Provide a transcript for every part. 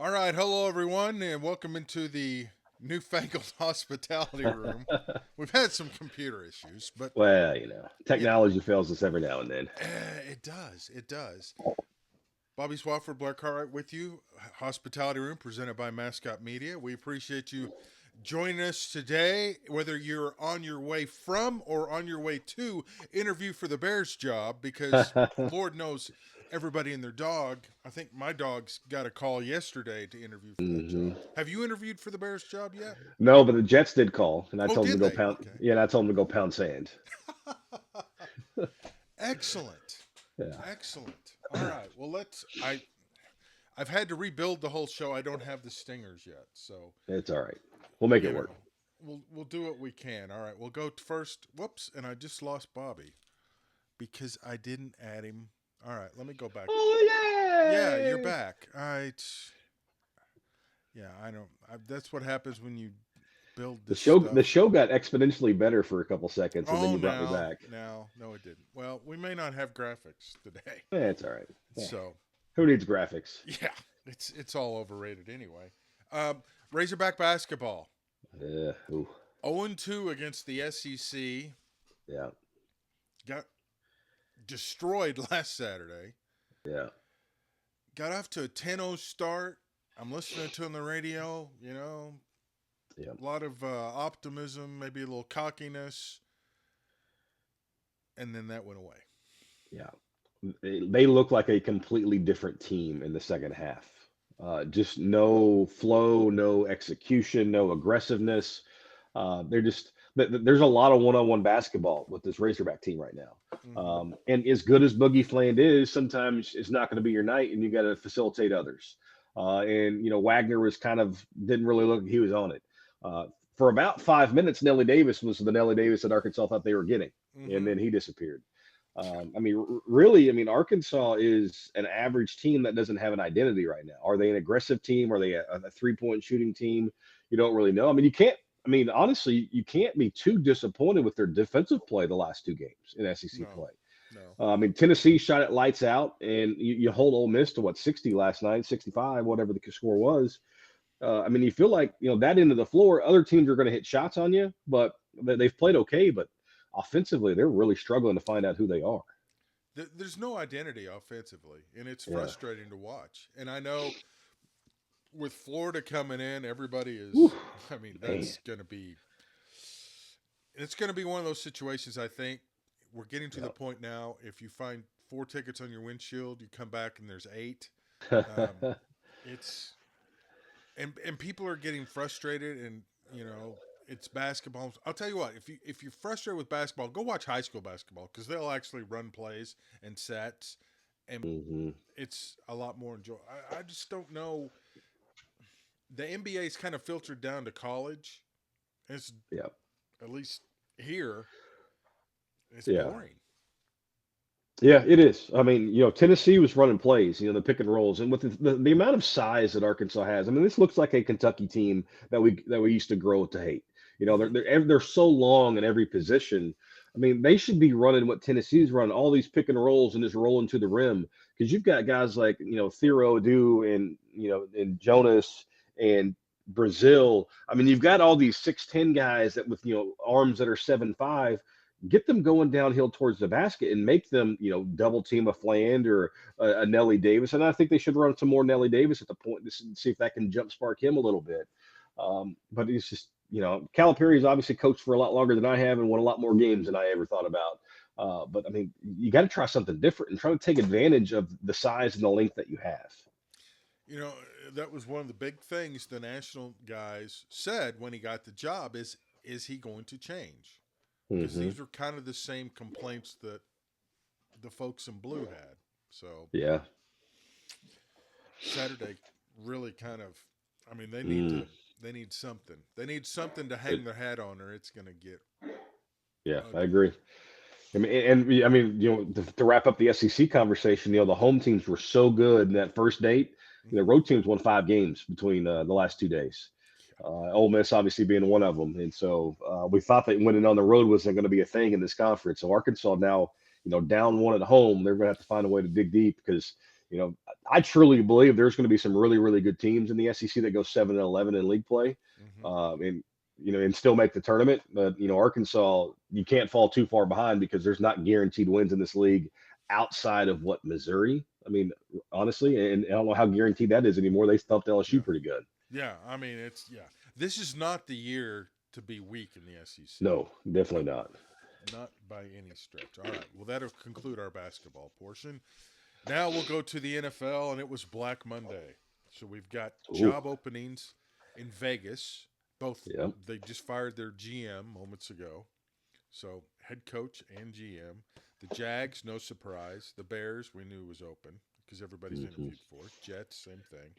All right, hello everyone, and welcome into the newfangled hospitality room. We've had some computer issues, but Well, you know, technology fails us every now and then. it does. It does. Bobby Swafford, Blair Cartwright with you. Hospitality room presented by Mascot Media. We appreciate you joining us today, whether you're on your way from or on your way to interview for the Bears job, because Lord knows everybody and their dog. I think my dog's got a call yesterday to interview for that hmm job. Have you interviewed for the Bears job yet? No, but the Jets did call, and I Oh, told them did to go they? pound. Okay. Yeah, and I told them to go pound sand. Excellent. Yeah, Excellent. All right. Well, I've had to rebuild the whole show. I don't have the stingers yet, so it's all right. We'll make it you work. know, we'll do what we can. All right, we'll go first. Whoops, and I just lost Bobby because I didn't add him. All right, let me go back. Oh Yeah, you're yay! back. Yeah, I don't. That's what happens when you build The this show the stuff. show got exponentially better for a couple seconds, and then Oh, you brought me back. no, it didn't. Well, we may not have graphics today, It's all right. Yeah. so Who needs graphics? yeah, it's all overrated anyway. Um, Razorback basketball. Ooh, 0-2 against the SEC. yeah, Got destroyed last Saturday. yeah, Got off to a 10-0 start. I'm listening to on the radio, yeah, a lot of optimism, maybe a little cockiness, and then that went away. yeah. They look like a completely different team in the second half. Just no flow, no execution, no aggressiveness. They're just there's a lot of one-on-one basketball with this Razorback team right now. Mm-hmm. And as good as Boogie Fland is, sometimes it's not going to be your night, and you got to facilitate others. And Wagner was kind of didn't really look like he was on it. For about 5 minutes, Nelly Davis was the Nelly Davis that Arkansas thought they were getting, and Mm-hmm. then he disappeared. Really, Arkansas is an average team that doesn't have an identity right now. Are they an aggressive team? Are they a three-point shooting team? You don't really know. You can't. Honestly, you can't be too disappointed with their defensive play the last two games in SEC No, play. no. Tennessee shot it lights out, and you hold Ole Miss to what 60 last night, 65, whatever the score was. You feel like that end of the floor, other teams are going to hit shots on you, but they've played okay. But offensively, they're really struggling to find out who they are. There's no identity offensively, and it's Yeah. frustrating to watch. And I know with Florida coming in, everybody Whew, is. I mean, man. that's going to be. It's going to be one of those situations. I think we're getting to the point now. If you find four tickets on your windshield, you come back and there's eight. Um, Yep. it's and people are getting frustrated, and it's basketball. I'll tell you what, if you're frustrated with basketball, go watch high school basketball because they'll actually run plays and sets, and hmm it's a lot more enjoyable. I just don't know. The NBA's kind of filtered down to college. It's Yep. at least here. It's Yeah. boring. Yeah, it is. Tennessee was running plays, the pick and rolls, and with the amount of size that Arkansas has, this looks like a Kentucky team that we used to grow to hate. They're Hmm. they're so long in every position. They should be running what Tennessee's running, all these pick and rolls and just rolling to the rim because you've got guys like Thero Adu and Jonas and Brazil. You've got all these 6'10" guys that with arms that are 7'5", get them going downhill towards the basket and make them, double team a Fland or a Nelly Davis. And I think they should run some more Nelly Davis at the point to see if that can jump spark him a little bit. But it's just, Calipari's obviously coached for a lot longer than I have and won a lot more games than I ever thought about. But you got to try something different and try to take advantage of the size and the length that you have. You know, that was one of the big things the national guys said when he got the job is he going to change? Because hmm these were kind of the same complaints that the folks in blue had. So Yeah. Saturday really kind of, I mean, Mm. they need something. They need something to It- hang their hat on, or it's going to get yeah, I ugly. agree. To wrap up the SEC conversation, the home teams were so good in that first date. The Hmm. road teams won 5 games between the last 2 days. Ole Miss obviously being one of them, and so we thought that winning on the road wasn't going to be a thing in this conference. So Arkansas now, down one at home, they're going to have to find a way to dig deep because You know, I truly believe there's going to be some really, really good teams in the SEC that go 7-11 in league play, Hmm. and and still make the tournament. But Arkansas, you can't fall too far behind because there's not guaranteed wins in this league outside of what Missouri. I mean, honestly, and I don't know how guaranteed that is anymore. They stuffed Yeah. LSU pretty good. Yeah. I mean, this is not the year to be weak in the SEC. No, definitely Nope. not. Not by any stretch. All right. Well, that'll conclude our basketball portion. Now we'll go to the NFL, and it was Black Monday. So we've got Ooh, job openings in Vegas. Both yeah. they just fired their GM moments ago. So head coach and GM. The Jags, no surprise. The Bears, we knew was open because everybody's Hmm. interviewed for. Jets, same thing.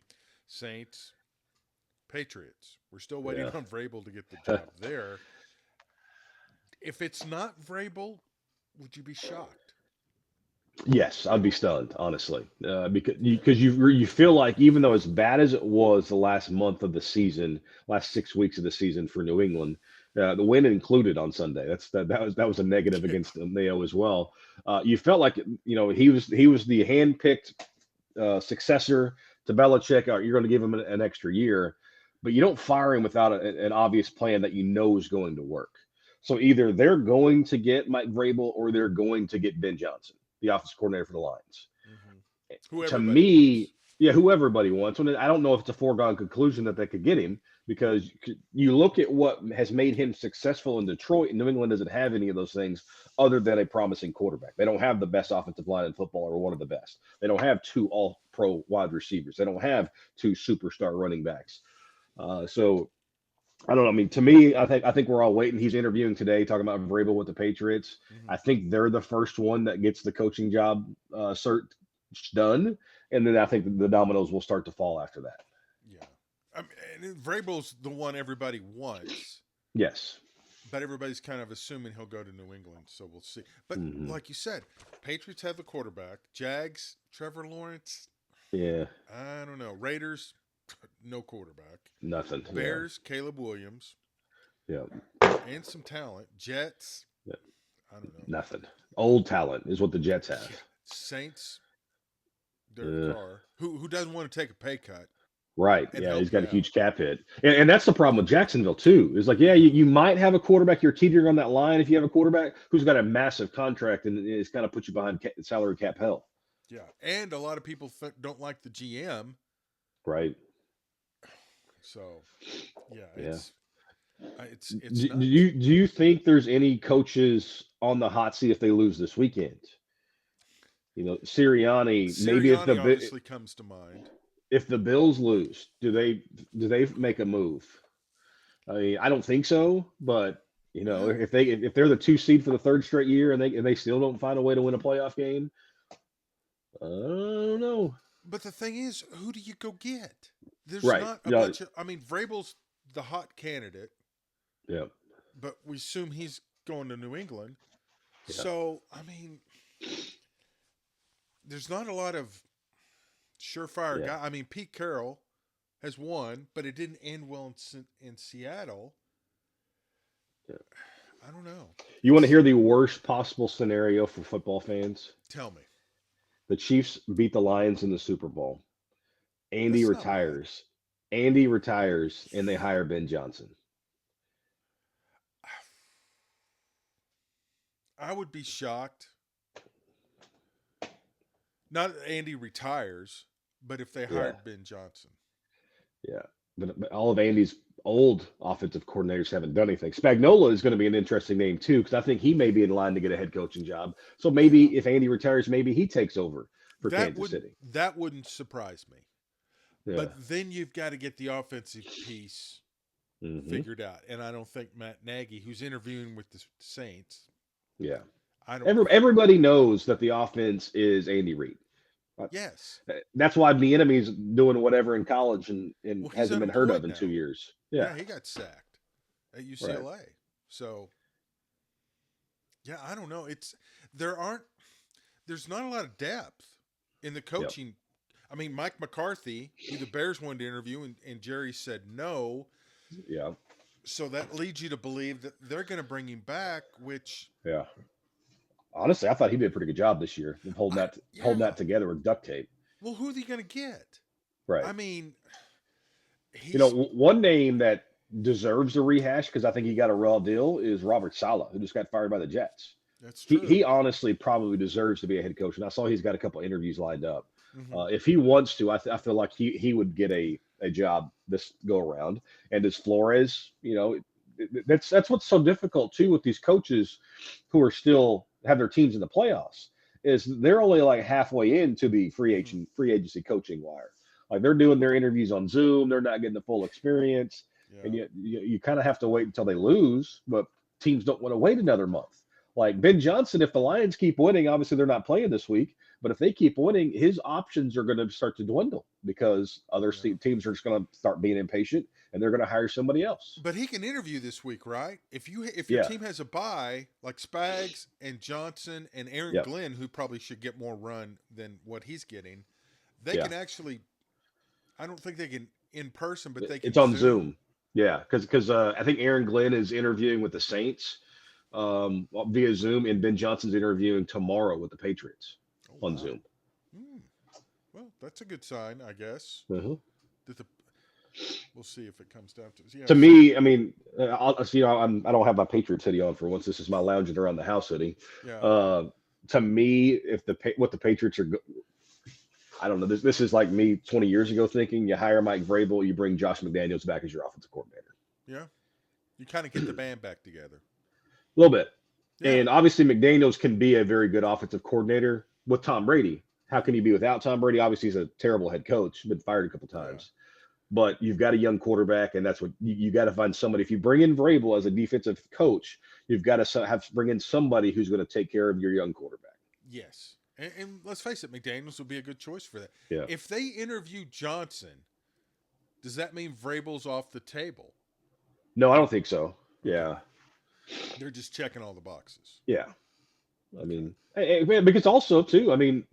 Saints, Patriots. We're still waiting Yeah. on Vrabel to get the job there. If it's not Vrabel, would you be shocked? Yes, I'd be stunned, honestly, because you feel like even though as bad as it was the last month of the season, last 6 weeks of the season for New England, the win included on Sunday. That was a negative Yeah. against Mayo as well. You felt like he was the handpicked successor to Belichick. You're going to give him an extra year, but you don't fire him without an obvious plan that you know is going to work. So either they're going to get Mike Vrabel or they're going to get Ben Johnson, the offensive coordinator for the Lions. Hmm. Who To everybody me, wants. yeah, who everybody wants. I don't know if it's a foregone conclusion that they could get him because you look at what has made him successful in Detroit, and New England doesn't have any of those things other than a promising quarterback. They don't have the best offensive line in football or one of the best. They don't have two all pro wide receivers. They don't have two superstar running backs. So I don't know. I mean, to me, I think we're all waiting. He's interviewing today, talking about Vrabel with the Patriots. Hmm. I think they're the first one that gets the coaching job cert done, and then I think the dominoes will start to fall after that. Yeah. I mean, and Vrabel's the one everybody wants, Yes. but everybody's kind of assuming he'll go to New England, so we'll see. But Hmm. like you said, Patriots have the quarterback. Jags, Trevor Lawrence, Yeah. I don't know. Raiders, no quarterback. Nothing. Yeah. Bears, Caleb Williams, Yeah. and some talent. Jets, Yeah. I don't know. Nothing. Old talent is what the Jets Yeah. have. Saints, Derek Uh, Carr, who doesn't want to take a pay cut right. and Yeah. help He's got you a out. huge cap hit, and that's the problem with Jacksonville too. Is like, yeah, you might have a quarterback. You're teetering on that line if you have a quarterback who's got a massive contract, and it's kind of put you behind salary cap hell. Yeah, and a lot of people don't like the GM. Right. So, yeah, Yeah. it's Do nuts. you think there's any coaches on the hot seat if they lose this weekend? Sirianni. Maybe Sirianni obviously comes to mind. if the Bills lose, do they make a move? I mean, I don't think so, but Well, if they're the 2 seed for the third straight year and they still don't find a way to win a playoff game, I don't know. but the thing is, who do you go get? There's Right? not a Yeah. bunch of. I mean, Vrabel's the hot candidate, Yeah. but we assume he's going to New England. Yeah. So, I mean, there's not a lot of surefire Yeah. guy. I mean, Pete Carroll has won, but it didn't end well in Seattle. Yeah. I don't know. You want to It's hear the worst possible scenario for football fans? Tell me. The Chiefs beat the Lions in the Super Bowl. Andy That's not bad. retires. Andy retires, and they hire Ben Johnson. I would be shocked. Not that Andy retires, but if they Yeah, hired Ben Johnson. yeah. But all of Andy's old offensive coordinators haven't done anything. Spagnola is going to be an interesting name too, because I think he may be in line to get a head coaching job. So Yeah. maybe if Andy retires, maybe he takes over for That Kansas wouldn't City. that wouldn't surprise me. Yeah. But then you've got to get the offensive piece Hmm. figured out. And I don't think Matt Nagy, who's interviewing with the Saints, Yeah. I don't Everybody knows that the offense is Andy Reid. Uh, yes. That's why the enemy's doing whatever in college and Well, he's hasn't been heard of unemployed in now. 2 years. Yeah. Yeah, he got sacked at Right. UCLA. So yeah, I don't know. There aren't there's not a lot of depth in the Yep. coaching. I mean, Mike McCarthy, who the Bears wanted to interview, and Jerry said no. Yeah. So that leads you to believe that they're going to bring him back, which Yeah. Honestly, I thought he did a pretty good job this year of holding I that yeah. together with duct tape. Well, who are they going to get? Right. I mean, You know, he's one name that deserves a rehash because I think he got a raw deal is Robert Saleh, who just got fired by the Jets. that's He true. honestly probably deserves to be a head coach, and I saw he's got a couple interviews lined up. Hmm. If he wants to, I feel like he would get a job this go around. And as Flores, you know, that's what's so difficult too with these coaches who are still have their teams in the playoffs is they're only like halfway into the Hmm. free agency coaching wire. Like they're doing their interviews on Zoom, they're not getting the full experience, and Yeah. you kind of have to wait until they lose. But teams don't want to wait another month. Like Ben Johnson, if the Lions keep winning, obviously they're not playing this week. But if they keep winning, his options are going to start to dwindle because other Yeah. teams are just going to start being impatient and they're going to hire somebody else. But he can interview this week, right? If your Yeah, team has a bye, like Spags and Johnson and Aaron yeah, Glenn, who probably should get more run than what he's getting, they yeah. can actually. I don't think they can in person, but they It's can on Zoom. Zoom. Yeah, because I think Aaron Glenn is interviewing with the Saints via Zoom, and Ben Johnson's interviewing tomorrow with the Patriots Oh on wow. Zoom. Hmm. Well, that's a good sign, I guess. Mhm. That the We'll see if it comes down to yeah. To So me, I mean, see, I don't have my Patriots hoodie on for once. This is my lounging around the house hoodie. yeah. Uh, to me, if what the Patriots are, I don't know. This is like me 20 years ago thinking you hire Mike Vrabel, you bring Josh McDaniels back as your offensive coordinator. Yeah. You kind of get the band back together. A little bit. Yeah. And obviously, McDaniels can be a very good offensive coordinator with Tom Brady. How can he be without Tom Brady? Obviously, he's a terrible head coach, been fired a couple Yeah. times. But you've got a young quarterback, and that's what you got to find somebody. If you bring in Vrabel as a defensive coach, you've got to have bring in somebody who's going to take care of your young quarterback. Yes. And let's face it, McDaniels would be a good choice for that. Yeah. If they interview Johnson, does that mean Vrabel's off the table? No, I don't think so. Okay. Yeah. They're just checking all the boxes. Yeah. I Okay. mean, because also too, I mean,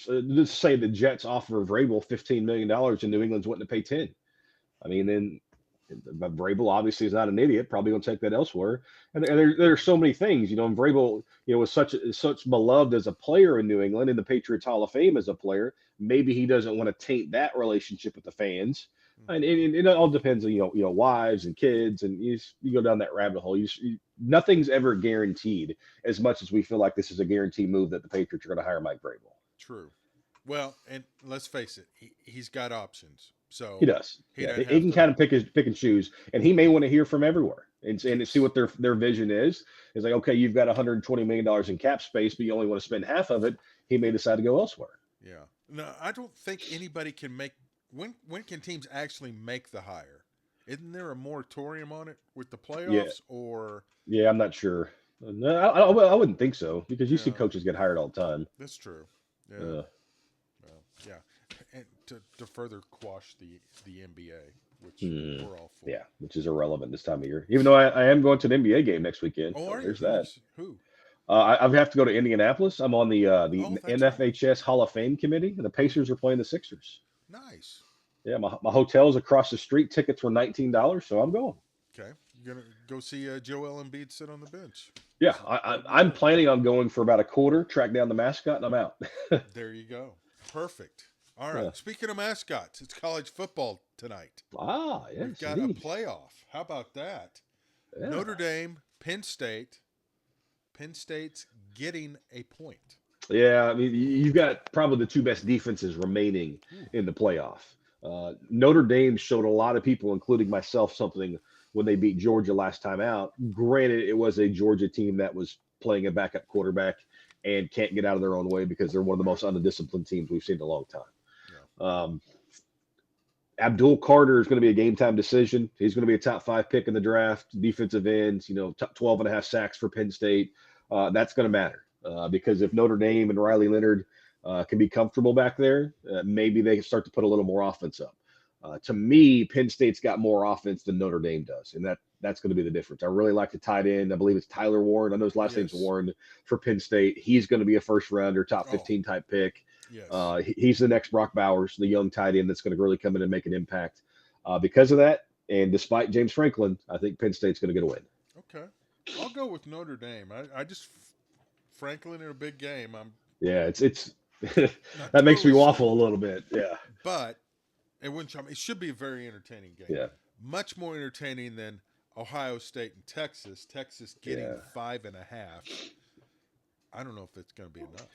let's say the Jets offer Vrabel $15 million and New England's wanting to pay 10. I mean, then Vrabel obviously is not an idiot, probably going to take that elsewhere. And there are so many things, you know. And Vrabel, you know, was such beloved as a player in New England in the Patriots Hall of Fame as a player. Maybe he doesn't want to taint that relationship with the fans. And Hmm. it all depends on wives and kids, and you go down that rabbit hole. Nothing's ever guaranteed as much as we feel like this is a guarantee move that the Patriots are going to hire Mike Vrabel. True. Well, and let's face it, he's got options. He So does. he Yeah, doesn't he have can to. kind of pick and choose, and he may want to hear from everywhere and see Yes. what their vision is. It's like, okay, you've got $120 million in cap space, but you only want to spend half of it. He may decide to go elsewhere. Yeah. No, I don't think anybody can make. When can teams actually make the hire? Isn't there a moratorium on it with the Yeah, playoffs or? yeah, I'm not sure. No, I wouldn't think so because you see Yeah, coaches get hired all the time. that's true. Yeah. Uh, Well, yeah. And to further quash the NBA, which hmm, we're all for. yeah, which is irrelevant this time of year. Even though I am going to an NBA game next weekend, Oh, so are you? there's that. Who? I have to go to Indianapolis. I'm on the Oh, that's right. NFHS Hall of Fame committee. The Pacers are playing the Sixers. Nice. Yeah, my hotel's across the street. Tickets were $19, so I'm going. Okay, you're gonna go see Joel Embiid sit on the bench. Yeah, There you I'm go. planning on going for about a quarter, track down the mascot, and I'm out. There you go. Perfect. All Yeah. right. Speaking of mascots, it's college football tonight. Ah, We've yes, got a indeed. playoff. How about that? Yeah. Notre Dame, Penn State. Penn State's getting a point. Yeah, I mean, you've got probably the two best defenses remaining Ooh, in the playoff. Notre Dame showed a lot of people, including myself, something when they beat Georgia last time out. Granted, it was a Georgia team that was playing a backup quarterback and can't get out of their own way because they're one of the most undisciplined teams we've seen in a long time. yeah. Um, Abdul Carter is going to be a game time decision. He's going to be a top 5 pick in the draft, defensive ends, top 12 and a half sacks for Penn State. That's going to matter because if Notre Dame and Riley Leonard can be comfortable back there, maybe they can start to put a little more offense up. To me, Penn State's got more offense than Notre Dame does, and that's going to be the difference. I really like the tight end. I believe it's Tyler Warren. I know his last name's Yes. Warren for Penn State. He's going to be a first rounder, top Oh, 15 type pick. yes. He's the next Brock Bowers, the young tight end that's going to really come in and make an impact. Because of that, and despite James Franklin, I think Penn State's going to get a win. Okay. I'll go with Notre Dame. I just Franklin in a big game. I'm Yeah, it's Not That makes me totally waffle a sold, little bit. Yeah, but it wouldn't shock me. It should be a very entertaining game. yeah, Much more entertaining than Ohio State and Texas. Texas getting yeah. 5.5. I don't know if it's going to be enough.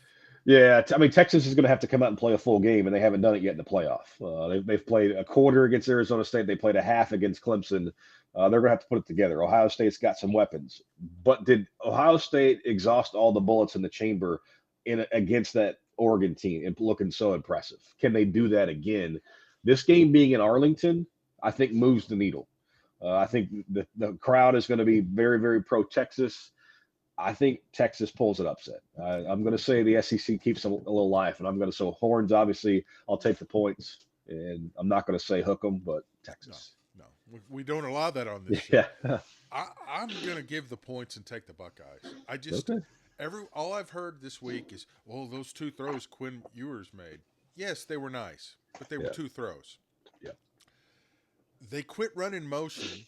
Yeah, I mean Texas is going to have to come out and play a full game, and they haven't done it yet in the playoff. They've played a quarter against Arizona State. They played a half against Clemson. They're going to have to put it together. Ohio State's got some weapons, but did Ohio State exhaust all the bullets in the chamber against that Oregon team and looking so impressive? Can they do that again? This game being in Arlington, I think moves the needle. I think the crowd is going to be very, very pro Texas. I think Texas pulls an upset. I'm going to say the SEC keeps a little life, and I'm going to say Horns. Obviously, I'll take the points, and I'm not going to say hook 'em, but No, Texas. no. We don't allow that on this Yeah. show. I'm going to give the points and take the Buckeyes. I just, Okay. all I've heard this week is, well, those two throws Quinn Ewers made. Yes, they were nice, but they were Yeah. two throws. Yeah. They quit running motion,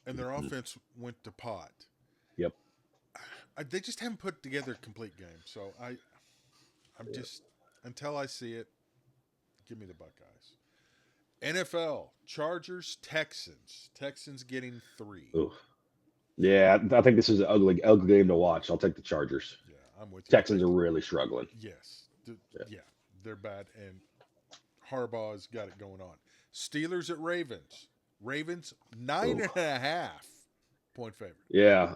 and their Mhm. offense went to pot. Yep. They just haven't put together a complete game. So I'm just, until I see it, give me the Buckeyes. NFL Chargers Texans. Texans getting 3. Ooh. Yeah, I think this is an ugly, ugly game to watch. I'll take the Chargers. Yeah, I'm with you. Texans are really struggling. Yes. Yeah. Yeah, they're bad, and Harbaugh's got it going on. Steelers at Ravens. Ravens 9.5 point favorite. Yeah.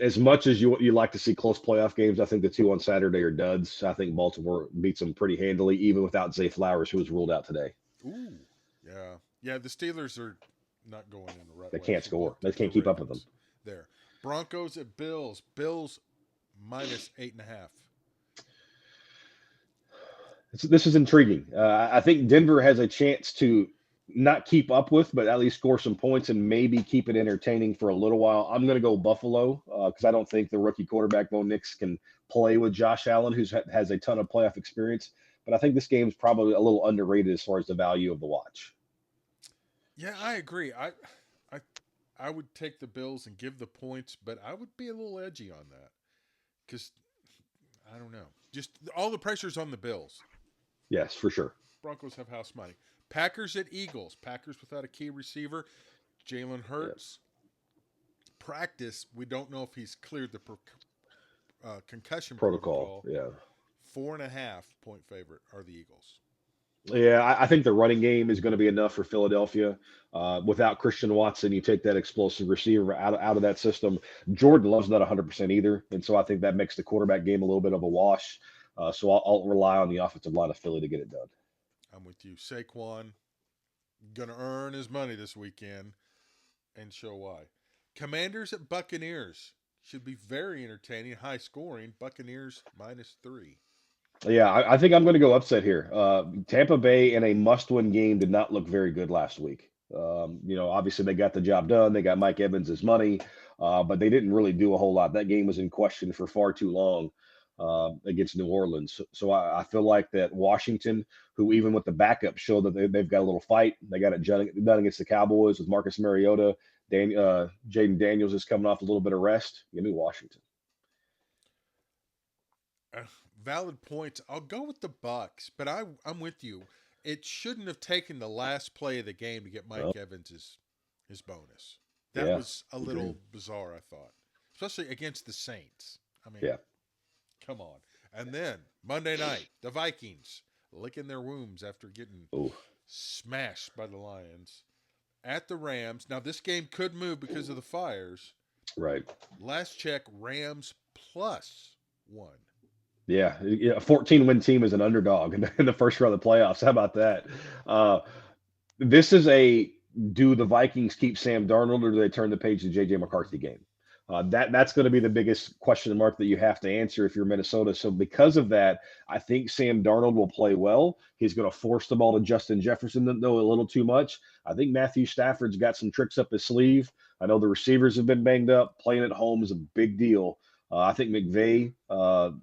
As much as you like to see close playoff games, I think the two on Saturday are duds. I think Baltimore beats them pretty handily, even without Zay Flowers, who was ruled out today. Ooh, yeah, yeah. The Steelers are not going in the right They way. can't score. They can't keep up with them. There. Broncos at Bills. Bills minus 8.5. This is intriguing. I think Denver has a chance to not keep up with, but at least score some points and maybe keep it entertaining for a little while. I'm going to go Buffalo because I don't think the rookie quarterback Bo Nix can play with Josh Allen, who has a ton of playoff experience. But I think this game is probably a little underrated as far as the value of the watch. Yeah, I agree. I would take the Bills and give the points, but I would be a little edgy on that because I don't know. Just all the pressure's on the Bills. Yes, for sure. Broncos have house money. Packers at Eagles. Packers without a key receiver. Jalen Hurts. Yep. Practice. We don't know if he's cleared the concussion protocol. Yeah. 4.5 point favorite are the Eagles. Yeah, I think the running game is going to be enough for Philadelphia. Without Christian Watson, you take that explosive receiver out of that system. Jordan Love's not 100% either, and so I think that makes the quarterback game a little bit of a wash. So I'll rely on the offensive line of Philly to get it done. I'm with you. Saquon going to earn his money this weekend and show why. Commanders at Buccaneers. Should be very entertaining, high scoring. Buccaneers -3. Yeah, I think I'm going to go upset here. Tampa Bay in a must-win game did not look very good last week. Obviously they got the job done. They got Mike Evans' money, but they didn't really do a whole lot. That game was in question for far too long against New Orleans. So I feel like that Washington, who even with the backup showed that they've got a little fight. They got it done against the Cowboys with Marcus Mariota. Jaden Daniels is coming off a little bit of rest. Give me Washington. Valid points. I'll go with the Bucks, but I'm with you. It shouldn't have taken the last play of the game to get Mike Evans his bonus. That was a little bizarre, I thought, especially against the Saints. I mean, come on. And then Monday night, the Vikings licking their wounds after getting smashed by the Lions at the Rams. Now this game could move because of the fires. Right. Last check, Rams +1. Yeah, a 14-win team is an underdog in the first round of the playoffs. How about that? This is do the Vikings keep Sam Darnold or do they turn the page to J.J. McCarthy game? That's going to be the biggest question mark that you have to answer if you're Minnesota. So because of that, I think Sam Darnold will play well. He's going to force the ball to Justin Jefferson, though, a little too much. I think Matthew Stafford's got some tricks up his sleeve. I know the receivers have been banged up. Playing at home is a big deal. I think McVay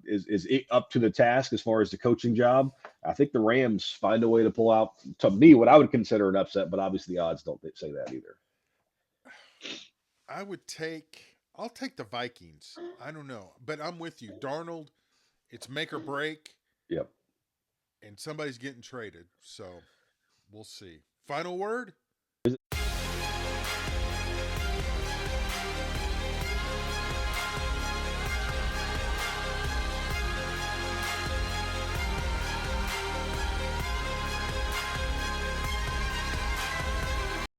is up to the task as far as the coaching job. I think the Rams find a way to pull out, to me, what I would consider an upset, but obviously the odds don't say that either. I'll take the Vikings. I don't know, but I'm with you. Darnold It's make or break, Yep. and somebody's getting traded. So we'll see. Final word?